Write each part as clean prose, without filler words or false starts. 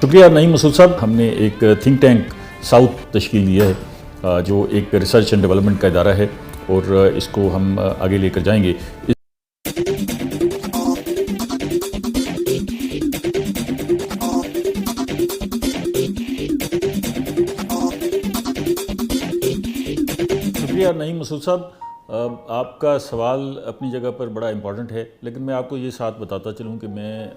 شکریہ نعیم مسعود صاحب. ہم نے ایک تھنک ٹینک ساؤتھ تشکیل دیا ہے جو ایک ریسرچ اینڈ ڈیولپمنٹ کا ادارہ ہے اور اس کو ہم آگے لے کر جائیں گے. شکریہ نعیم مسعود صاحب. آپ کا سوال اپنی جگہ پر بڑا امپورٹنٹ ہے، لیکن میں آپ کو یہ ساتھ بتاتا چلوں کہ میں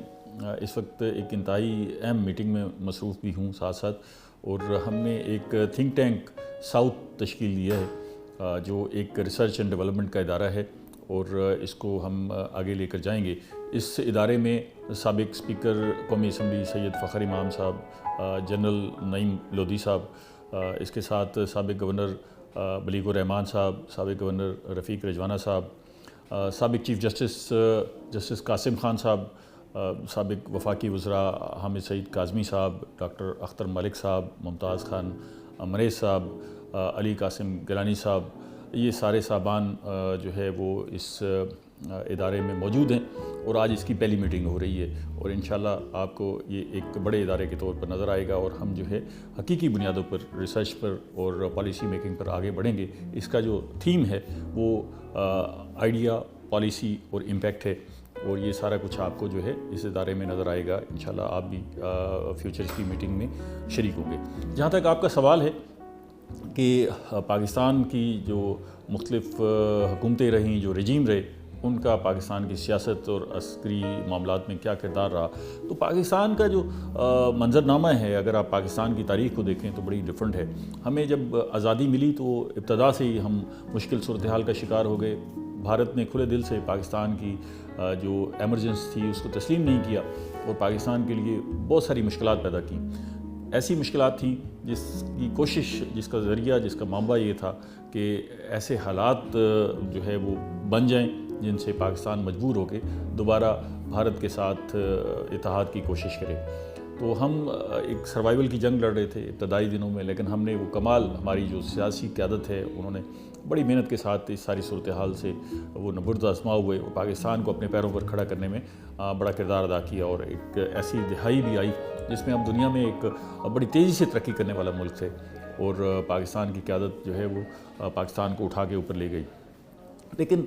اس وقت ایک انتہائی اہم میٹنگ میں مصروف بھی ہوں ساتھ ساتھ، اور ہم نے ایک تھنک ٹینک ساؤتھ تشکیل دیا ہے جو ایک ریسرچ اینڈ ڈیولپمنٹ کا ادارہ ہے اور اس کو ہم آگے لے کر جائیں گے. اس ادارے میں سابق اسپیکر قومی اسمبلی سید فخر امام صاحب، جنرل نعیم لودھی صاحب، اس کے ساتھ سابق گورنر بلیغ الرحمان صاحب، سابق گورنر رفیق رجوانہ صاحب، سابق چیف جسٹس قاسم خان صاحب، سابق وفاقی وزراء حامد سعید کاظمی صاحب، ڈاکٹر اختر ملک صاحب، ممتاز خان مریض صاحب، علی قاسم گیلانی صاحب، یہ سارے صاحبان جو ہے وہ اس ادارے میں موجود ہیں اور آج اس کی پہلی میٹنگ ہو رہی ہے، اور انشاءاللہ آپ کو یہ ایک بڑے ادارے کے طور پر نظر آئے گا اور ہم جو ہے حقیقی بنیادوں پر ریسرچ پر اور پالیسی میکنگ پر آگے بڑھیں گے. اس کا جو تھیم ہے وہ آئیڈیا، پالیسی اور امپیکٹ ہے، اور یہ سارا کچھ آپ کو جو ہے اس ادارے میں نظر آئے گا. انشاءاللہ آپ بھی فیوچرز کی میٹنگ میں شریک ہوں گے. جہاں تک آپ کا سوال ہے کہ پاکستان کی جو مختلف حکومتیں رہیں، جو رجیم رہے، ان کا پاکستان کی سیاست اور عسکری معاملات میں کیا کردار رہا، تو پاکستان کا جو منظرنامہ ہے، اگر آپ پاکستان کی تاریخ کو دیکھیں تو بڑی ڈیفرنٹ ہے. ہمیں جب آزادی ملی تو ابتدا سے ہی ہم مشکل صورتحال کا شکار ہو گئے. بھارت نے کھلے دل سے پاکستان کی جو ایمرجنسی تھی اس کو تسلیم نہیں کیا اور پاکستان کے لیے بہت ساری مشکلات پیدا کیں. ایسی مشکلات تھیں جس کی کوشش، جس کا ذریعہ، جس کا منبع یہ تھا کہ ایسے حالات جو ہے وہ بن جائیں جن سے پاکستان مجبور ہو کے دوبارہ بھارت کے ساتھ اتحاد کی کوشش کرے. تو ہم ایک سروائیول کی جنگ لڑ رہے تھے ابتدائی دنوں میں، لیکن ہم نے وہ کمال، ہماری جو سیاسی قیادت ہے، انہوں نے بڑی محنت کے ساتھ اس ساری صورتحال سے وہ نبرد آزما ہوئے اور پاکستان کو اپنے پیروں پر کھڑا کرنے میں بڑا کردار ادا کیا، اور ایک ایسی دہائی بھی آئی جس میں ہم دنیا میں ایک بڑی تیزی سے ترقی کرنے والا ملک تھے، اور پاکستان کی قیادت جو ہے وہ پاکستان کو اٹھا کے اوپر لے گئی. لیکن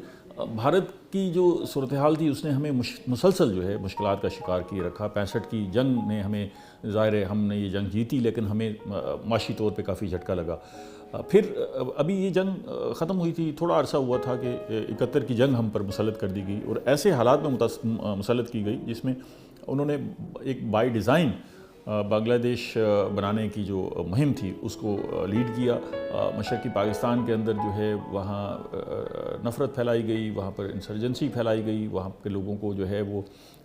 بھارت کی جو صورتحال تھی اس نے ہمیں مسلسل جو ہے مشکلات کا شکار کیے رکھا. 65 کی جنگ نے ہمیں، ظاہر ہے ہم نے یہ جنگ جیتی، لیکن ہمیں معاشی طور پہ کافی جھٹکا لگا. پھر ابھی یہ جنگ ختم ہوئی تھی، تھوڑا عرصہ ہوا تھا کہ 71 کی جنگ ہم پر مسلط کر دی گئی، اور ایسے حالات میں مسلط کی گئی جس میں انہوں نے ایک بائی ڈیزائن بنگلہ دیش بنانے کی جو مہم تھی اس کو لیڈ کیا. مشرقی پاکستان کے اندر جو ہے وہاں نفرت پھیلائی گئی، وہاں پر انسرجنسی پھیلائی گئی، وہاں کے لوگوں کو جو ہے وہ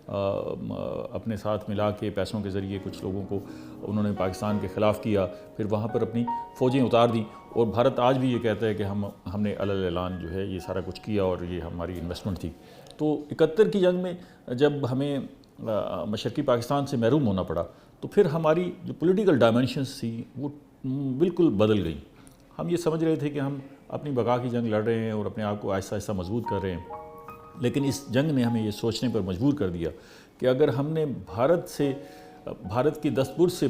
اپنے ساتھ ملا کے پیسوں کے ذریعے کچھ لوگوں کو انہوں نے پاکستان کے خلاف کیا. پھر وہاں پر اپنی فوجیں اتار دیں، اور بھارت آج بھی یہ کہتا ہے کہ ہم نے علی اعلان جو ہے یہ سارا کچھ کیا اور یہ ہماری انویسٹمنٹ تھی. تو 71 کی جنگ میں جب ہمیں مشرقی پاکستان سے محروم ہونا پڑا تو پھر ہماری جو پولیٹیکل ڈائمنشنز تھی وہ بالکل بدل گئی. ہم یہ سمجھ رہے تھے کہ ہم اپنی بقا کی جنگ لڑ رہے ہیں اور اپنے آپ کو آہستہ آہستہ مضبوط کر رہے ہیں، لیکن اس جنگ نے ہمیں یہ سوچنے پر مجبور کر دیا کہ اگر ہم نے بھارت کی دستبرد سے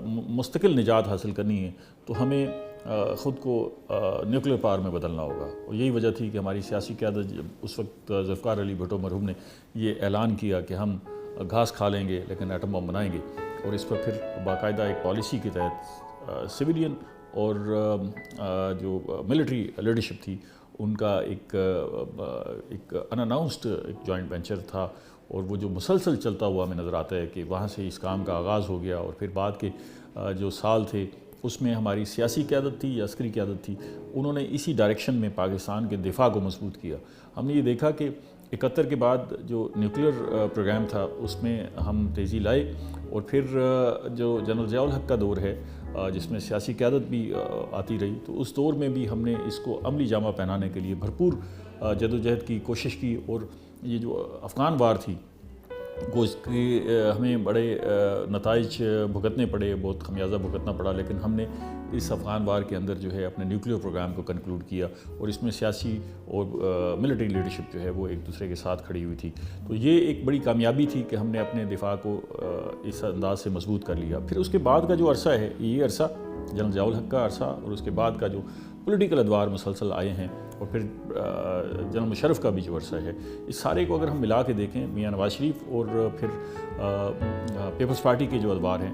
مستقل نجات حاصل کرنی ہے تو ہمیں خود کو نیوکلیر پاور میں بدلنا ہوگا. اور یہی وجہ تھی کہ ہماری سیاسی قیادت، جب اس وقت ذوالفقار علی بھٹو مرحوم نے یہ اعلان کیا کہ ہم گھاس کھا لیں گے لیکن ایٹم بم بنائیں گے، اور اس پر پھر باقاعدہ ایک پالیسی کے تحت سویلین اور جو ملٹری لیڈرشپ تھی ان کا ایک ان اناؤنسڈ ایک جوائنٹ وینچر تھا، اور وہ جو مسلسل چلتا ہوا ہمیں نظر آتا ہے کہ وہاں سے اس کام کا آغاز ہو گیا. اور پھر بعد کے جو سال تھے اس میں ہماری سیاسی قیادت تھی یا عسکری قیادت تھی، انہوں نے اسی ڈائریکشن میں پاکستان کے دفاع کو مضبوط کیا. ہم نے یہ دیکھا کہ 71 کے بعد جو نیوکلیر پروگرام تھا اس میں ہم تیزی لائے، اور پھر جو جنرل ضیاء الحق کا دور ہے جس میں سیاسی قیادت بھی آتی رہی، تو اس دور میں بھی ہم نے اس کو عملی جامہ پہنانے کے لیے بھرپور جدوجہد کی، کوشش کی. اور یہ جو افغان وار تھی کو اس کی ہمیں بڑے نتائج بھگتنے پڑے، بہت خمیازہ بھگتنا پڑا، لیکن ہم نے اس افغان وار کے اندر جو ہے اپنے نیوکلیئر پروگرام کو کنکلوڈ کیا، اور اس میں سیاسی اور ملٹری لیڈرشپ جو ہے وہ ایک دوسرے کے ساتھ کھڑی ہوئی تھی۔ تو یہ ایک بڑی کامیابی تھی کہ ہم نے اپنے دفاع کو اس انداز سے مضبوط کر لیا۔ پھر اس کے بعد کا جو عرصہ ہے، یہ عرصہ جنرل ضیاء الحق کا عرصہ، اور اس کے بعد کا جو پولیٹیکل ادوار مسلسل آئے ہیں، اور پھر جنرل مشرف کا بھی جو عرصہ ہے، اس سارے کو اگر ہم ملا کے دیکھیں، میاں نواز شریف اور پھر پیپلز پارٹی کے جو ادوار ہیں،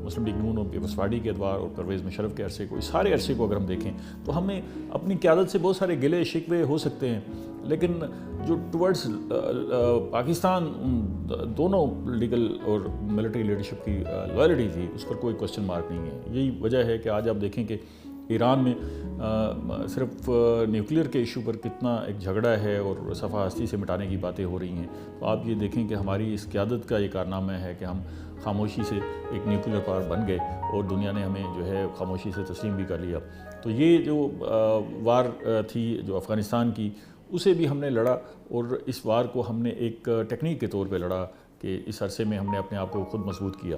مسلم لیگ نون اور پیپلز پارٹی کے ادوار، اور پرویز مشرف کے عرصے کو، اس سارے عرصے کو اگر ہم دیکھیں تو ہمیں اپنی قیادت سے بہت سارے گلے شکوے ہو سکتے ہیں، لیکن جو ٹورڈز پاکستان دونوں پولیٹیکل اور ملٹری لیڈرشپ کی لائلٹی تھی، اس پر کوئی کوسچن مارک نہیں ہے۔ یہی وجہ ہے کہ آج آپ دیکھیں کہ ایران میں صرف نیوکلیئر کے ایشو پر کتنا ایک جھگڑا ہے اور صفحہ ہستی سے مٹانے کی باتیں ہو رہی ہیں۔ تو آپ یہ دیکھیں کہ ہماری اس قیادت کا یہ کارنامہ ہے کہ ہم خاموشی سے ایک نیوکلیئر پاور بن گئے، اور دنیا نے ہمیں جو ہے خاموشی سے تسلیم بھی کر لیا۔ تو یہ جو وار تھی جو افغانستان کی، اسے بھی ہم نے لڑا، اور اس وار کو ہم نے ایک ٹیکنیک کے طور پہ لڑا کہ اس عرصے میں ہم نے اپنے آپ کو خود مضبوط کیا۔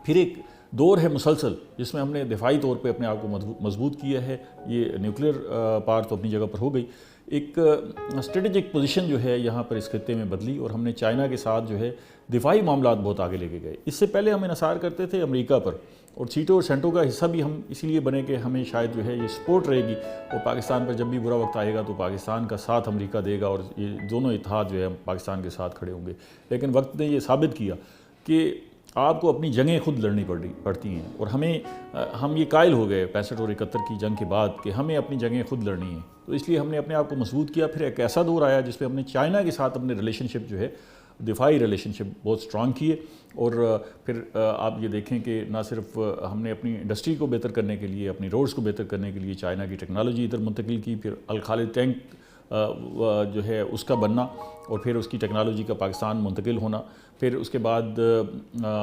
پھر ایک دور ہے مسلسل جس میں ہم نے دفاعی طور پہ اپنے آپ کو مضبوط کیا ہے۔ یہ نیوکلیئر پاور تو اپنی جگہ پر ہو گئی، ایک اسٹریٹجک پوزیشن جو ہے یہاں پر اس خطے میں بدلی، اور ہم نے چائنا کے ساتھ جو ہے دفاعی معاملات بہت آگے لے کے گئے۔ اس سے پہلے ہم انحصار کرتے تھے امریکہ پر، اور سیٹو اور سینٹو کا حصہ بھی ہم اسی لیے بنے کہ ہمیں شاید جو ہے یہ سپورٹ رہے گی، اور پاکستان پر جب بھی برا وقت آئے گا تو پاکستان کا ساتھ امریکہ دے گا، اور یہ دونوں اتحاد جو ہے پاکستان کے ساتھ کھڑے ہوں گے۔ لیکن وقت نے یہ ثابت کیا کہ آپ کو اپنی جنگیں خود لڑنی پڑتی ہیں، اور ہم یہ قائل ہو گئے 65 اور 71 کی جنگ کے بعد کہ ہمیں اپنی جنگیں خود لڑنی ہیں۔ تو اس لیے ہم نے اپنے آپ کو مضبوط کیا۔ پھر ایک ایسا دور آیا جس پہ ہم نے چائنا کے ساتھ اپنے ریلیشن شپ جو ہے، دفاعی ریلیشن شپ بہت سٹرانگ کیے، اور پھر آپ یہ دیکھیں کہ نہ صرف ہم نے اپنی انڈسٹری کو بہتر کرنے کے لیے، اپنی روڈز کو بہتر کرنے کے لیے چائنا کی ٹیکنالوجی ادھر منتقل کی، پھر الخالد ٹینک جو ہے اس کا بننا، اور پھر اس کی ٹیکنالوجی کا پاکستان منتقل ہونا، پھر اس کے بعد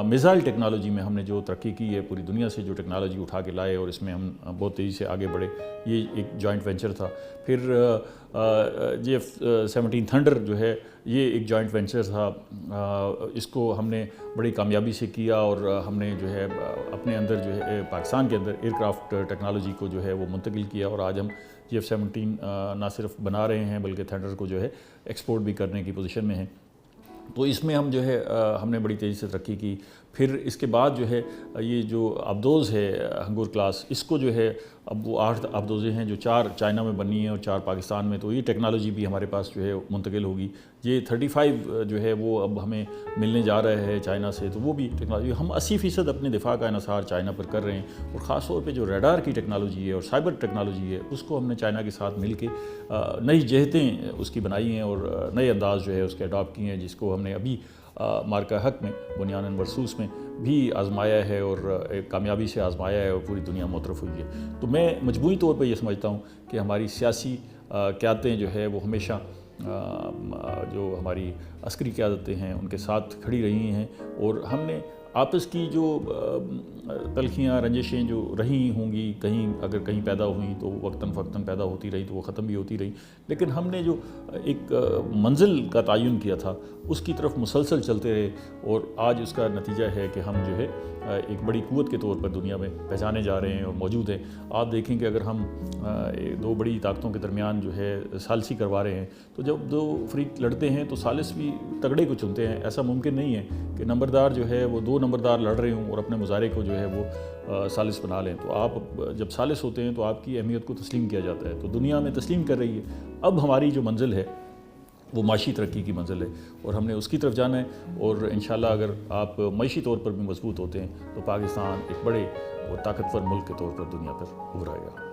میزائل ٹیکنالوجی میں ہم نے جو ترقی کی ہے، پوری دنیا سے جو ٹیکنالوجی اٹھا کے لائے، اور اس میں ہم بہت تیزی سے آگے بڑھے، یہ ایک جوائنٹ وینچر تھا۔ پھر JF-17 تھنڈر جو ہے یہ ایک جوائنٹ وینچر تھا، اس کو ہم نے بڑی کامیابی سے کیا، اور ہم نے جو ہے اپنے اندر جو ہے پاکستان کے اندر ایئر کرافٹ ٹیکنالوجی کو جو ہے وہ منتقل کیا، اور آج ہم JF-17 نہ صرف بنا رہے ہیں بلکہ تھنڈر کو جو ہے ایکسپورٹ بھی کرنے کی پوزیشن میں ہیں۔ تو اس میں ہم جو ہے ہم نے بڑی تیزی سے ترقی کی۔ پھر اس کے بعد جو ہے یہ جو آبدوز ہے ہنگور کلاس، اس کو جو ہے اب وہ 8 آبدوزیں ہیں جو 4 چائنا میں بنی ہیں اور 4 پاکستان میں، تو یہ ٹیکنالوجی بھی ہمارے پاس جو ہے منتقل ہوگی۔ یہ 35 جو ہے وہ اب ہمیں ملنے جا رہے ہیں چائنا سے، تو وہ بھی ٹیکنالوجی ہم 80% اپنے دفاع کا انحصار چائنا پر کر رہے ہیں، اور خاص طور پہ جو ریڈار کی ٹیکنالوجی ہے اور سائبر ٹیکنالوجی ہے اس کو ہم نے چائنا کے ساتھ مل کے نئی جہتیں اس کی بنائی ہیں، اور نئے انداز جو ہے اس کے اڈاپٹ کیے ہیں، جس کو ہم نے ابھی مارکہ حق میں بنیان ورسوس میں بھی آزمایا ہے، اور ایک کامیابی سے آزمایا ہے، اور پوری دنیا مترف ہوئی ہے۔ تو میں مجموعی طور پہ یہ سمجھتا ہوں کہ ہماری سیاسی قیادتیں جو ہے وہ ہمیشہ جو ہماری عسکری قیادتیں ہیں ان کے ساتھ کھڑی رہی ہیں، اور ہم نے آپس کی جو تلخیاں رنجشیں جو رہی ہوں گی، اگر کہیں پیدا ہوئیں تو وقتاً فوقتاً پیدا ہوتی رہی، تو وہ ختم بھی ہوتی رہی، لیکن ہم نے جو ایک منزل کا تعین کیا تھا اس کی طرف مسلسل چلتے رہے، اور آج اس کا نتیجہ ہے کہ ہم جو ہے ایک بڑی قوت کے طور پر دنیا میں پہچانے جا رہے ہیں اور موجود ہیں۔ آپ دیکھیں کہ اگر ہم 2 بڑی طاقتوں کے درمیان جو ہے ثالثی کروا رہے ہیں، تو جب 2 فریق لڑتے ہیں تو ثالث بھی تگڑے کو چنتے ہیں۔ ایسا ممکن نہیں ہے کہ نمبردار جو ہے وہ 2 نمبردار لڑ رہے ہوں اور اپنے مظاہرے کو جو ہے وہ ثالث بنا لیں۔ تو آپ جب ثالث ہوتے ہیں تو آپ کی اہمیت کو تسلیم کیا جاتا ہے، تو دنیا میں تسلیم کر رہی ہے۔ اب ہماری جو منزل ہے وہ معاشی ترقی کی منزل ہے، اور ہم نے اس کی طرف جانا ہے، اور انشاءاللہ اگر آپ معاشی طور پر بھی مضبوط ہوتے ہیں تو پاکستان ایک بڑے اور طاقتور ملک کے طور پر دنیا پر ابھر آئے گا۔